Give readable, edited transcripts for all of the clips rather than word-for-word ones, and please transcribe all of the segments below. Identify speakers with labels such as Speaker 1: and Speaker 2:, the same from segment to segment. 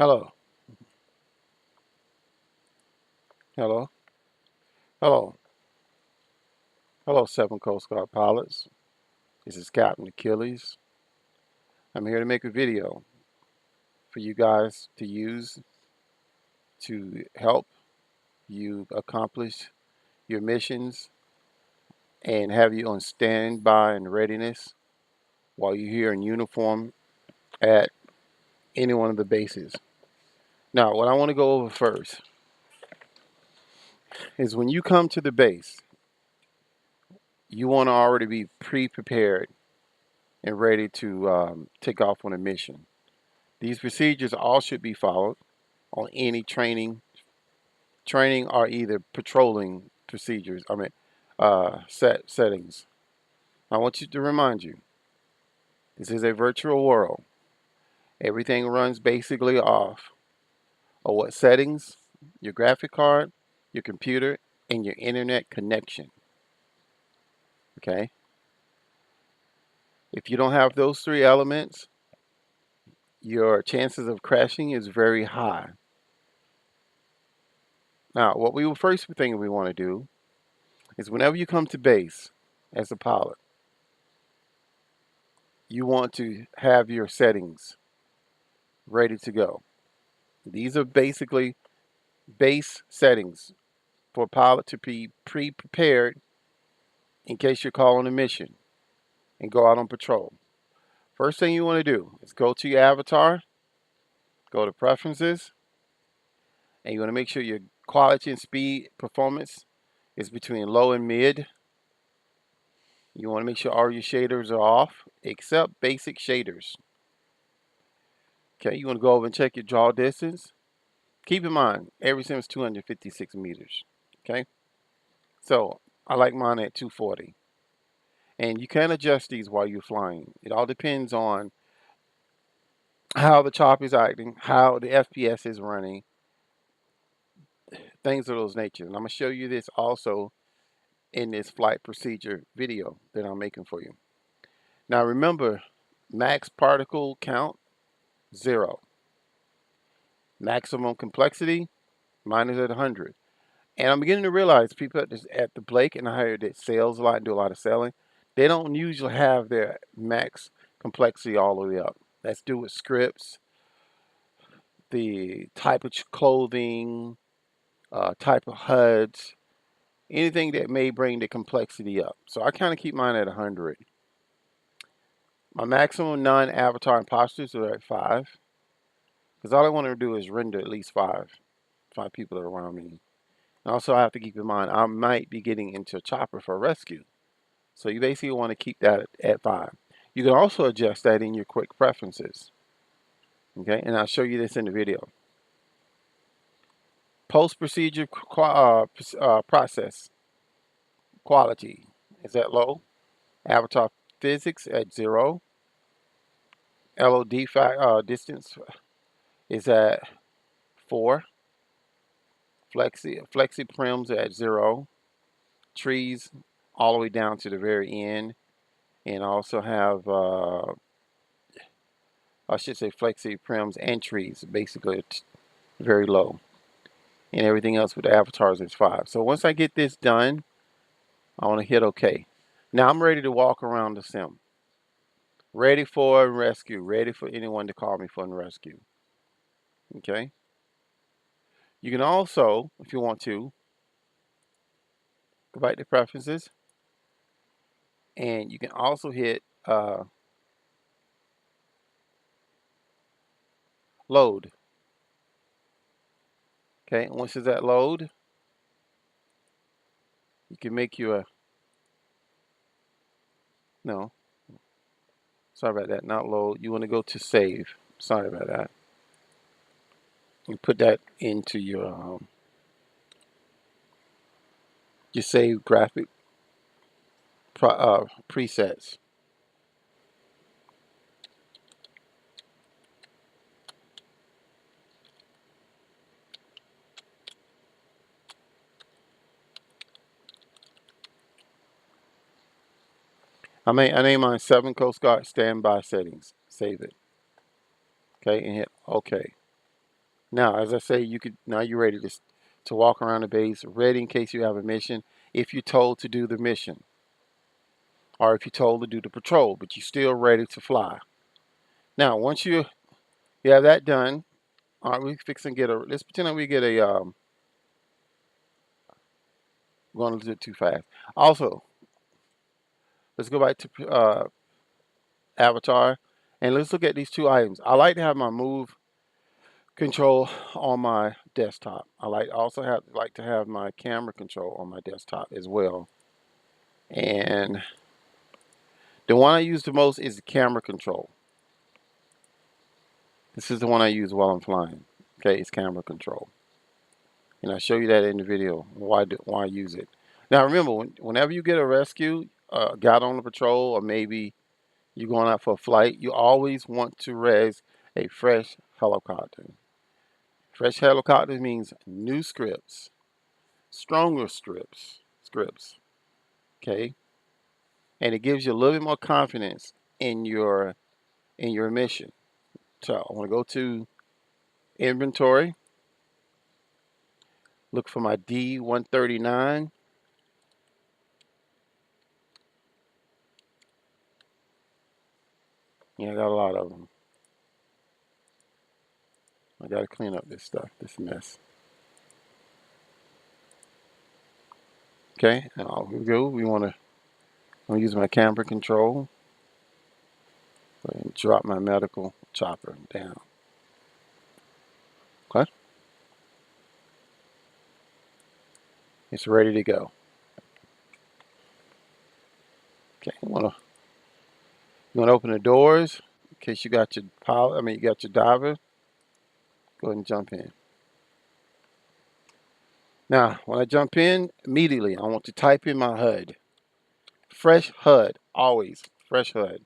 Speaker 1: Hello, hello, hello, hello, Seven Coast Guard pilots. This is Captain Achilles. I'm here to make a video for you guys to use to help you accomplish your missions and have you on standby and readiness while you're here in uniform at any one of the bases. Now, what I want to go over first is when you come to the base, you want to already be pre-prepared and ready to take off on a mission. These procedures all should be followed on any training or either patrolling procedures. Settings. I want you to remind you, this is a virtual world. Everything runs basically off of what settings, your graphic card, your computer, and your internet connection. Okay. If you don't have those three elements, your chances of crashing is very high. Now, what we first thing we want to do is whenever you come to base as a pilot, you want to have your settings ready to go. These are basically base settings for a pilot to be pre-prepared in case you're called on a mission and go out on patrol. First thing you want to do is go to your avatar, go to preferences, and you want to make sure your quality and speed performance is between low and mid. You want to make sure all your shaders are off except basic shaders. Okay, you want to go over and check your draw distance. Keep in mind, every sim is 256 meters. Okay, so I like mine at 240. And you can adjust these while you're flying. It all depends on how the chopper is acting, how the FPS is running, things of those nature. And I'm going to show you this also in this flight procedure video that I'm making for you. Now remember, max particle count, 0. Maximum complexity, mine is at 100. And I'm beginning to realize people at the Blake, and I heard that sales a lot and do a lot of selling, they don't usually have their max complexity all the way up. That's due with scripts, the type of clothing, type of HUDs, anything that may bring the complexity up. So I kind of keep mine at 100. My maximum non-avatar imposters are at 5, because all I want to do is render at least five people that are around me. And also, I have to keep in mind I might be getting into a chopper for rescue. So you basically want to keep that at 5. You can also adjust that in your quick preferences. Okay, and I'll show you this in the video. Post-procedure process quality is at low. Avatar physics at 0. LOD distance is at 4. Flexi prims at 0. Trees all the way down to the very end. And also have, I should say flexi prims and trees, basically very low. And everything else with the avatars is 5. So once I get this done, I want to hit OK. Now I'm ready to walk around the sim. Ready for rescue. Ready for anyone to call me for a rescue. Okay. You can also, if you want to, go back to preferences. And you can also hit load. Okay. And once it's at load, you can make you a, no, sorry about that, not load. You want to go to save. Sorry about that. You put that into your save graphic presets. I name mine 7 Coast Guard standby settings. Save it. Okay, and hit OK. Now, as I say, now you're ready to walk around the base, ready in case you have a mission. If you're told to do the mission, or if you're told to do the patrol, but you're still ready to fly. Now, once you have that done, all right, we fix and get a. Let's pretend that we get a. Going to do it too fast. Also, let's go back to Avatar, and let's look at these two items. I like to have my move control on my desktop. I like to have my camera control on my desktop as well. And the one I use the most is the camera control. This is the one I use while I'm flying. Okay, it's camera control. And I'll show you that in the video, why I use it. Now remember, whenever you get a rescue, got on the patrol, or maybe you're going out for a flight, you always want to res a fresh helicopter. Fresh helicopter means new scripts, stronger scripts, okay? And it gives you a little bit more confidence in your mission. So I want to go to inventory, look for my D139. Yeah, I got a lot of them. I got to clean up this stuff, this mess. Okay, now here we go. I'm gonna use my camera control and drop my medical chopper down. Okay, it's ready to go. Okay, you wanna open the doors in case you got your pilot. I mean, you got your diver. Go ahead and jump in. Now, when I jump in, immediately I want to type in my HUD. Fresh HUD, always fresh HUD.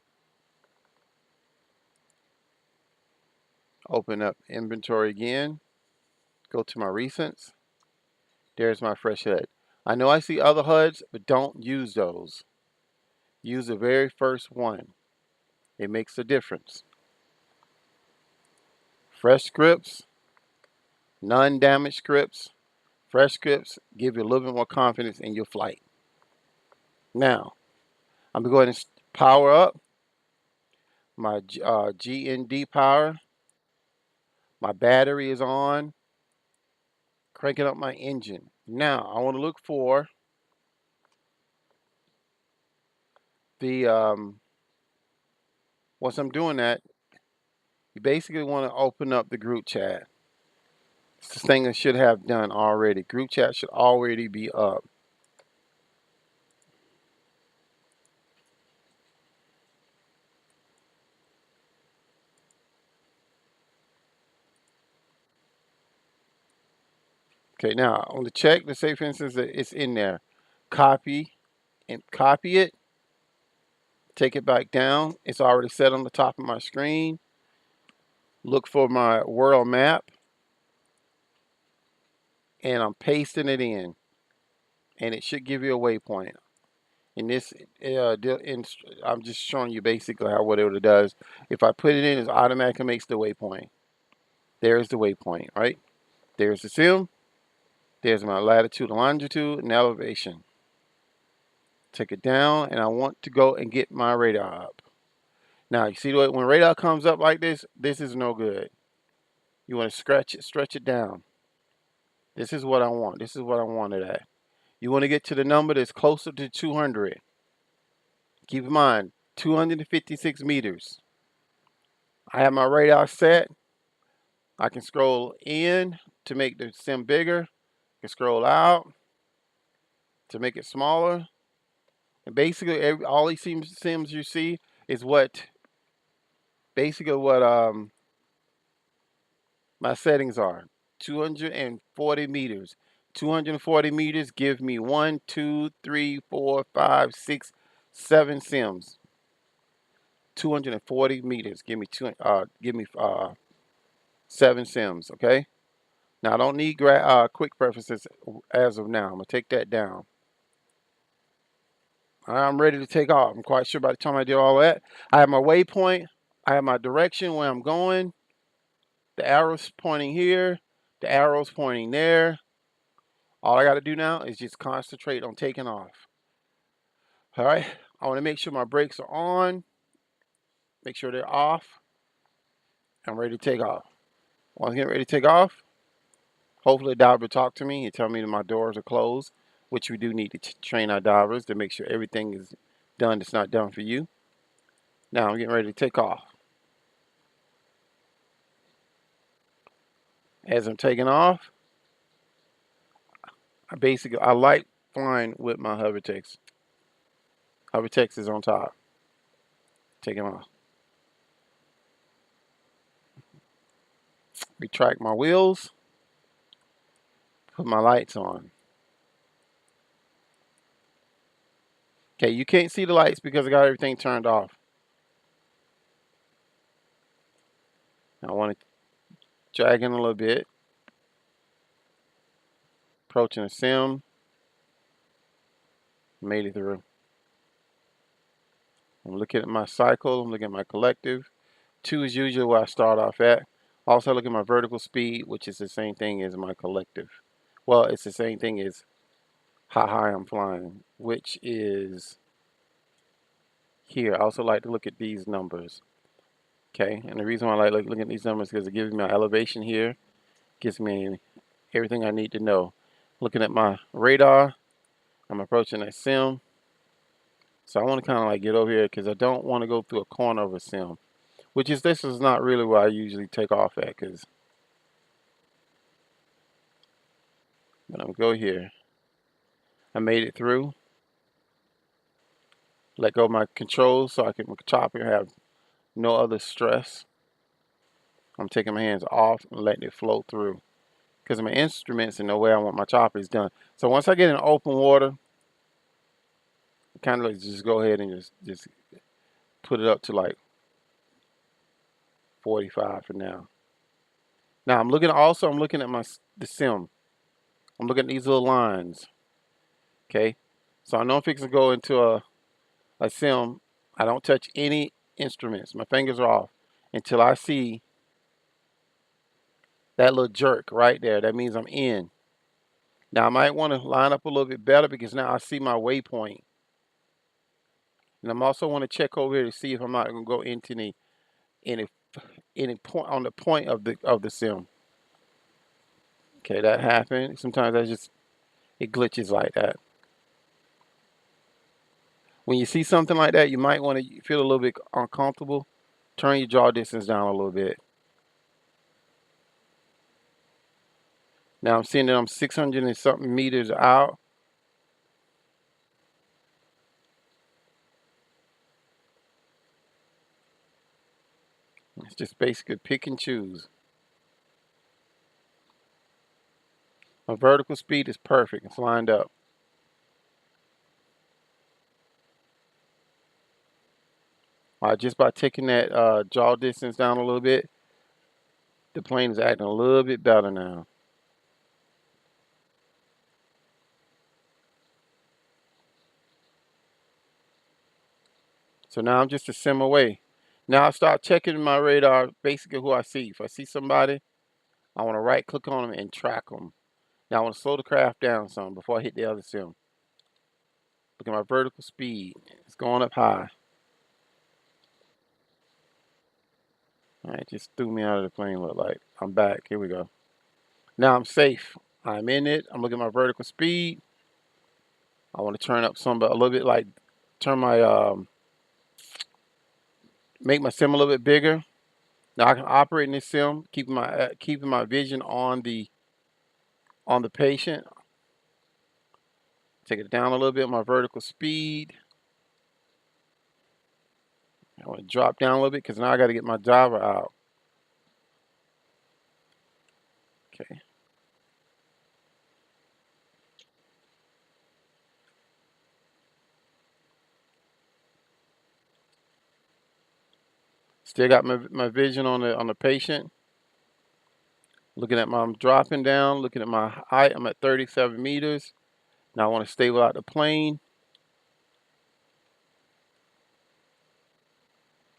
Speaker 1: Open up inventory again. Go to my recents. There's my fresh HUD. I know I see other HUDs, but don't use those. Use the very first one. It makes a difference. Fresh scripts, non-damaged scripts, fresh scripts give you a little bit more confidence in your flight. Now, I'm going to go ahead and power up my GND power. My battery is on. Cranking up my engine. Now, I want to look for the, once I'm doing that, you basically want to open up the group chat. It's the thing I should have done already. Group chat should already be up. Okay, now on the check, let's say for instance that it's in there. Copy it. Take it back down. It's already set on the top of my screen. Look for my world map, and I'm pasting it in, and it should give you a waypoint. In this, I'm just showing you basically what it does. If I put it in, it automatically makes the waypoint. There's the waypoint, right? There's the sim. There's my latitude, longitude, and elevation. Take it down, and I want to go and get my radar up. Now, you see when radar comes up like this is no good. You want to stretch it down. This is what I want. This is what I wanted at. You want to get to the number that's closer to 200. Keep in mind, 256 meters. I have my radar set. I can scroll in to make the sim bigger. I can scroll out to make it smaller. And basically, all these sims you see is what my settings are. 240 meters. 240 meters give me 1, 2, 3, 4, 5, 6, 7 sims. 240 meters. Give me 7 sims. Okay. Now I don't need quick preferences as of now. I'm gonna take that down. I'm ready to take off. I'm quite sure by the time I do all that, I have my waypoint. I have my direction where I'm going. The arrow's pointing here. The arrow's pointing there. All I got to do now is just concentrate on taking off. All right. I want to make sure my brakes are on. Make sure they're off. I'm ready to take off. Once I get ready to take off, hopefully the diver will talk to me and tell me that my doors are closed, which we do need to train our divers to make sure everything is done that's not done for you. Now I'm getting ready to take off. As I'm taking off, I like flying with my Hovertex. Hovertex is on top. Taking off. Retract my wheels. Put my lights on. Okay, you can't see the lights because I got everything turned off. I want to drag in a little bit. Approaching a sim. Made it through. I'm looking at my cycle. I'm looking at my collective. 2 is usually where I start off at. Also look at my vertical speed, which is the same thing as my collective. Well, it's the same thing as how high I'm flying, which is here. I also like to look at these numbers. Okay, and the reason why I like looking at these numbers is because it gives me my elevation here. Gives me everything I need to know. Looking at my radar, I'm approaching a sim. So I want to kind of like get over here because I don't want to go through a corner of a sim. This is not really where I usually take off at, because when I go here, I made it through. Let go of my controls so I can chop and have no other stress. I'm taking my hands off and letting it flow through because my instruments and the way I want my chopper is done. So once I get in open water, kind of like just go ahead and just put it up to like 45 for now. Now I'm looking at the sim. I'm looking at these little lines. Okay, so I know I'm fixing to go into a sim. I don't touch any instruments. My fingers are off until I see that little jerk right there. That means I'm in. Now I might want to line up a little bit better because now I see my waypoint. And I'm also want to check over here to see if I'm not going to go into any point on the point of the sim. Okay, that happened. Sometimes it glitches like that. When you see something like that, you might want to feel a little bit uncomfortable. Turn your draw distance down a little bit. Now I'm seeing that I'm 600 and something meters out. It's just basically pick and choose. My vertical speed is perfect. It's lined up. Just by taking that draw distance down a little bit, the plane is acting a little bit better now. So now I'm just a sim away. Now I start checking my radar, basically who I see. If I see somebody, I want to right click on them and track them. Now I want to slow the craft down some before I hit the other sim. Look at my vertical speed. It's going up high. All right, just threw me out of the plane, look like. I'm back. Here we go. Now I'm safe. I'm in it. I'm looking at my vertical speed. I want to turn up some, but a little bit like, turn my, make my sim a little bit bigger. Now I can operate in this sim, keeping my vision on the patient. Take it down a little bit, my vertical speed. I want to drop down a little bit because now I got to get my diver out. Okay. Still got my vision on the patient. Looking at I'm dropping down, looking at my height. I'm at 37 meters. Now I want to stable out the plane.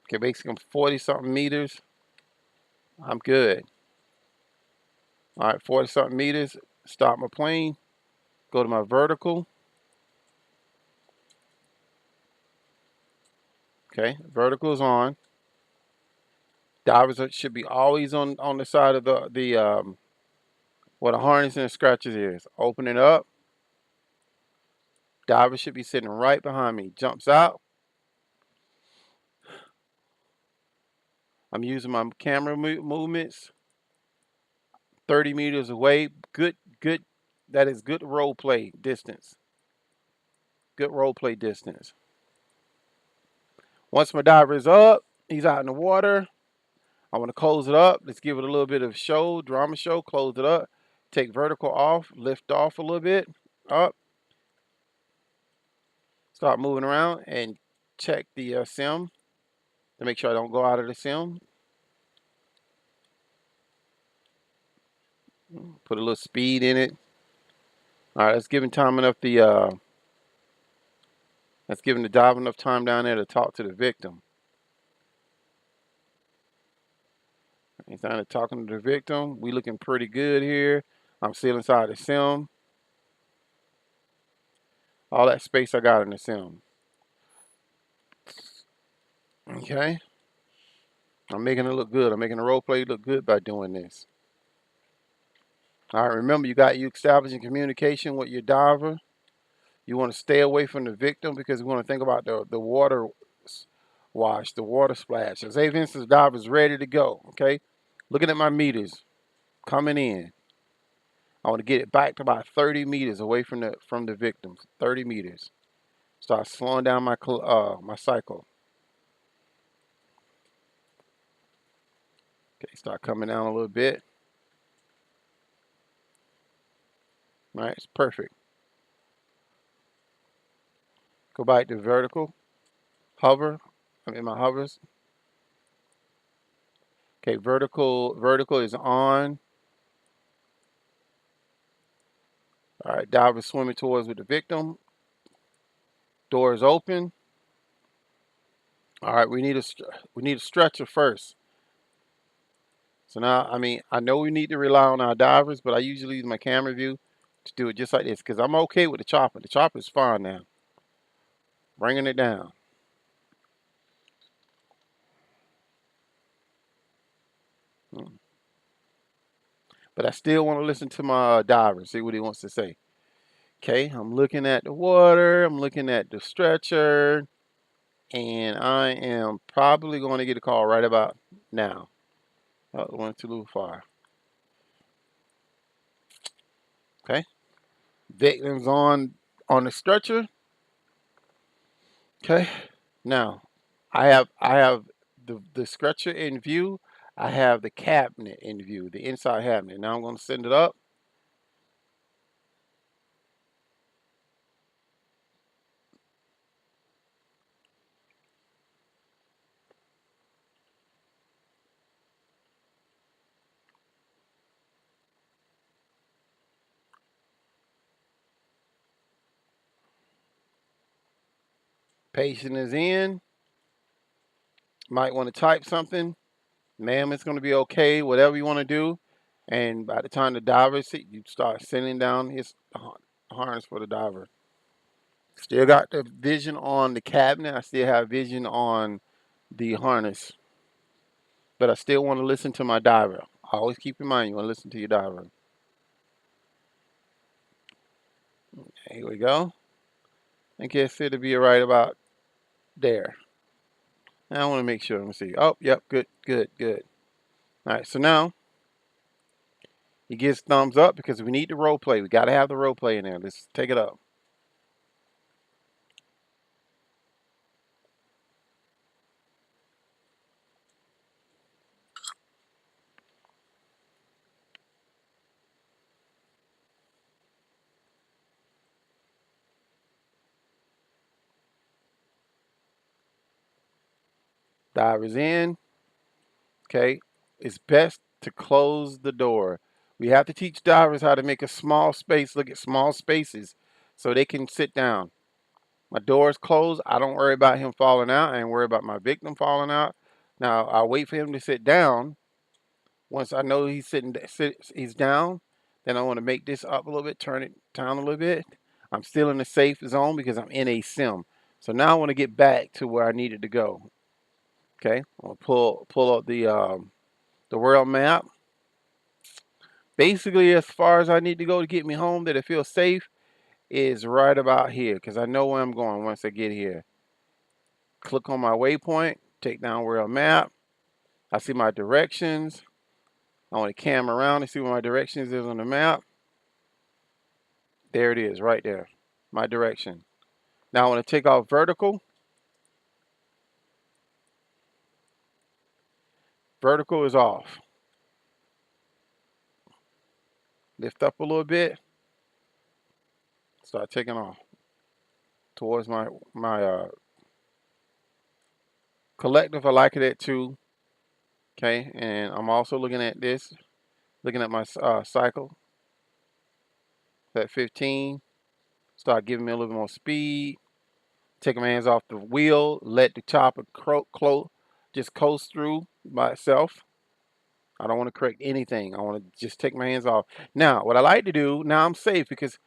Speaker 1: Okay, basically I'm 40 something meters. I'm good. All right, 40 something meters. Stop my plane. Go to my vertical. Okay, vertical is on. Divers should be always on the side of the where the harness and the scratches is. Open it up. Diver should be sitting right behind me. Jumps out. I'm using my camera movements. 30 meters away. Good. That is good role play distance. Good role play distance. Once my diver is up, he's out in the water. I want to close it up. Let's give it a little bit of show, drama show. Close it up. Take vertical off. Lift off a little bit. Up. Start moving around and check the sim to make sure I don't go out of the sim. Put a little speed in it. All right, that's giving time enough that's giving the diver enough time down there to talk to the victim. He's down there talking to the victim. We looking pretty good here. I'm still inside the sim. All that space I got in the sim. Okay. I'm making it look good. I'm making the role play look good by doing this. All right, remember you establishing communication with your diver. You want to stay away from the victim because we want to think about the water wash, the water splash. So say for instance, the diver is ready to go. Okay. Looking at my meters coming in. I want to get it back to about 30 meters away from the victim. 30 meters. Start slowing down my cycle. Okay, start coming down a little bit. All right, it's perfect. Go back to vertical. Hover. I'm in my hovers. Okay, vertical is on. All right, diver swimming towards with the victim. Door is open. All right, we need a stretcher first. So now, I mean, I know we need to rely on our divers, but I usually use my camera view to do it just like this because I'm okay with the chopper. The chopper is fine now. Bringing it down. But I still want to listen to my diver, see what he wants to say. Okay, I'm looking at the water. I'm looking at the stretcher. And I am probably going to get a call right about now. Oh, went too little far. Okay. Victims on the stretcher. Okay. Now, I have the stretcher in view. I have the cabinet in view, the inside cabinet. Now I'm going to send it up. Patient is in. Might want to type something. Ma'am, it's going to be okay. Whatever you want to do. And by the time the diver see, you start sending down his harness for the diver. Still got the vision on the cabinet. I still have vision on the harness. But I still want to listen to my diver. Always keep in mind you want to listen to your diver. Here we go. I guess it'll be right about there. Now I want to make sure. Let me see. Oh, yep, good. All right, so now he gives thumbs up because we need the role play. We got to have the role play in there. Let's take it up. Diver's in. Okay, it's best to close the door. We have to teach divers how to make a small space, look at small spaces so they can sit down. My door is closed. I don't worry about him falling out. I ain't worry about my victim falling out. Now, I'll wait for him to sit down Once I know he's down, then I want to make this up a little bit, turn it down a little bit. I'm still in the safe zone because I'm in a sim. So now I want to get back to where I needed to go. Okay, I'm gonna pull up the world map. Basically, as far as I need to go to get me home, that it feels safe, is right about here because I know where I'm going once I get here. Click on my waypoint, take down world map. I see my directions. I want to cam around and see where my directions is on the map. There it is, right there, my direction. Now I want to take off vertical. Vertical is off. Lift up a little bit. Start taking off towards my collective. I like it at 2. Okay, and I'm also looking at this, looking at my cycle at 15. Start giving me a little bit more speed. Take my hands off the wheel. Let the chopper just coast through by itself. I don't want to correct anything. I want to just take my hands off. Now, what I like to do, now I'm safe because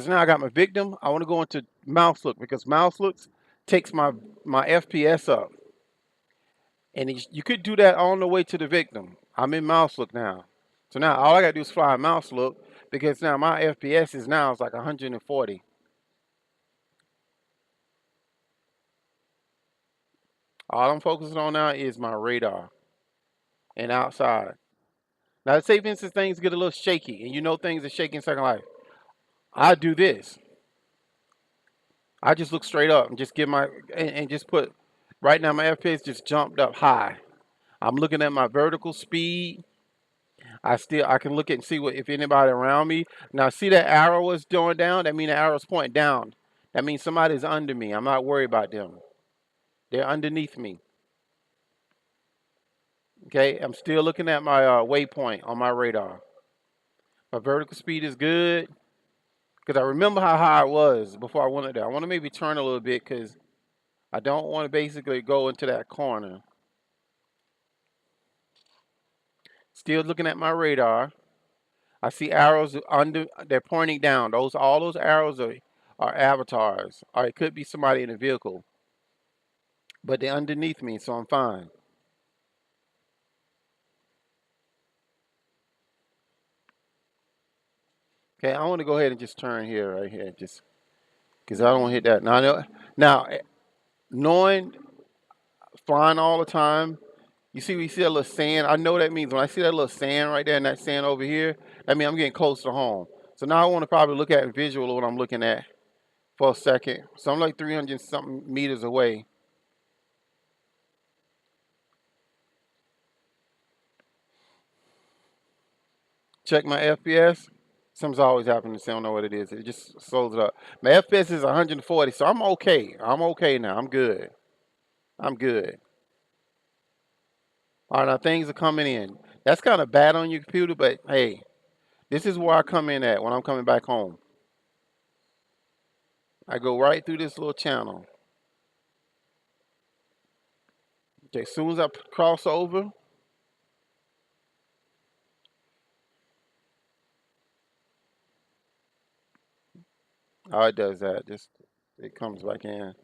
Speaker 1: now I got my victim. I want to go into mouse look because mouse looks takes my FPS up. And you could do that on the way to the victim. I'm in mouse look now. So now all I got to do is fly mouse look because now my FPS is like 140. All I'm focusing on now is my radar and outside. Now, say for instance things get a little shaky and you know things are shaking in Second Life. I do this. I just look straight up and just give and just put, right now my FPS just jumped up high. I'm looking at my vertical speed. I can look at and see what if anybody around me. Now see that arrow is going down? That means the arrow's pointing down. That means somebody's under me. I'm not worried about them. They're underneath me. Okay, I'm still looking at my waypoint on my radar. My vertical speed is good because I remember how high it was before I went up there. I want to maybe turn a little bit because I don't want to basically go into that corner. Still looking at my radar. I see arrows under. They're pointing down. All those arrows are avatars, or it could be somebody in a vehicle, but they're underneath me, so I'm fine. Okay, I want to go ahead and just turn here, right here, just because I don't want to hit that. Now, knowing flying all the time, we see that little sand. I know that means when I see that little sand right there and that sand over here, that means I'm getting close to home. So now I want to probably look at visual of what I'm looking at for a second. So I'm like 300 something meters away. Check my FPS. Something's always happening. I don't know what it is. It just slows it up. My FPS is 140, so I'm okay. I'm okay now. I'm good. I'm good. All right, now things are coming in. That's kind of bad on your computer, but hey, this is where I come in at when I'm coming back home. I go right through this little channel. Okay, as soon as I cross over, oh, it does that. Just it comes back in.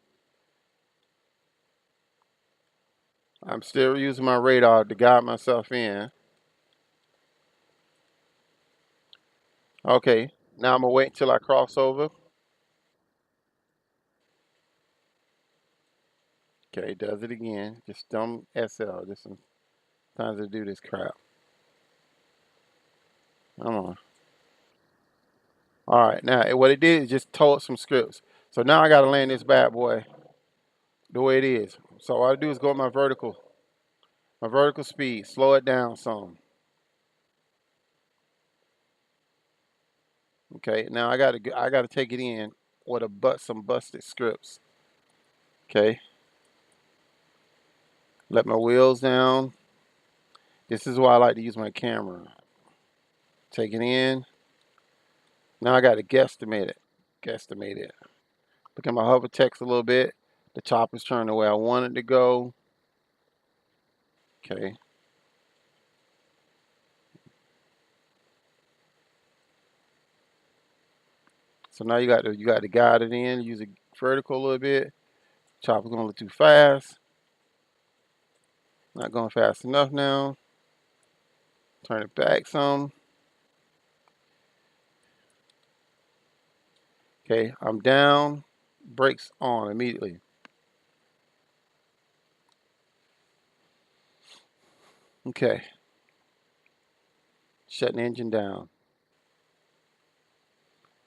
Speaker 1: I'm still using my radar to guide myself in. Okay, now I'm gonna wait until I cross over. Okay, it does it again. Just dumb SL. Just sometimes they do this crap. Come on. All right, now what it did is just tore up some scripts. So now I gotta land this bad boy the way it is. So all I do is go with my vertical speed, slow it down some. Okay, now I gotta take it in with some busted scripts. Okay, let my wheels down. This is why I like to use my camera. Take it in. Now I gotta guesstimate it. Guesstimate it. Look at my hover text a little bit. The chopper's turned the way I want it to go. Okay. So now you got to guide it in, use it vertical a little bit. Chopper's going a little too fast. Not going fast enough now. Turn it back some. Okay, I'm down. Brakes on immediately. Okay. Shutting the engine down.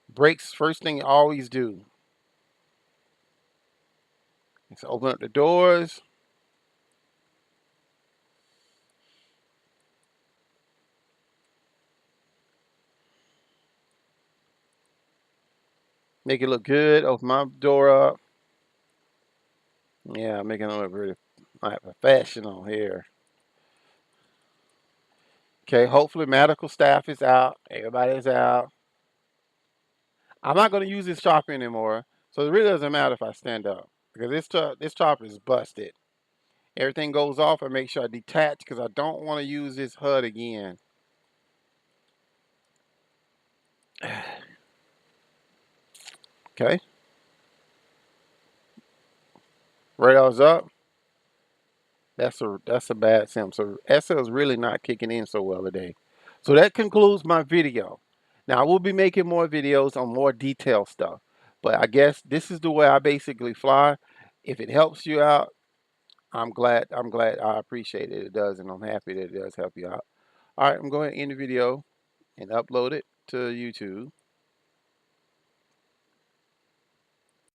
Speaker 1: Brakes, first thing you always do is open up the doors. Make it look good. Open my door up. Yeah, making it look really professional here. Okay, hopefully medical staff is out. Everybody's out. I'm not going to use this chopper anymore, so it really doesn't matter if I stand up because this chopper is busted. Everything goes off. I make sure I detach because I don't want to use this HUD again. Okay, radar's up. That's a bad sim. So SL is really not kicking in so well today. So that concludes my video. Now I will be making more videos on more detailed stuff, but I guess this is the way I basically fly. If it helps you out, I'm glad. I appreciate it. It does, and I'm happy that it does help you out. All right, I'm going to end the video and upload it to YouTube.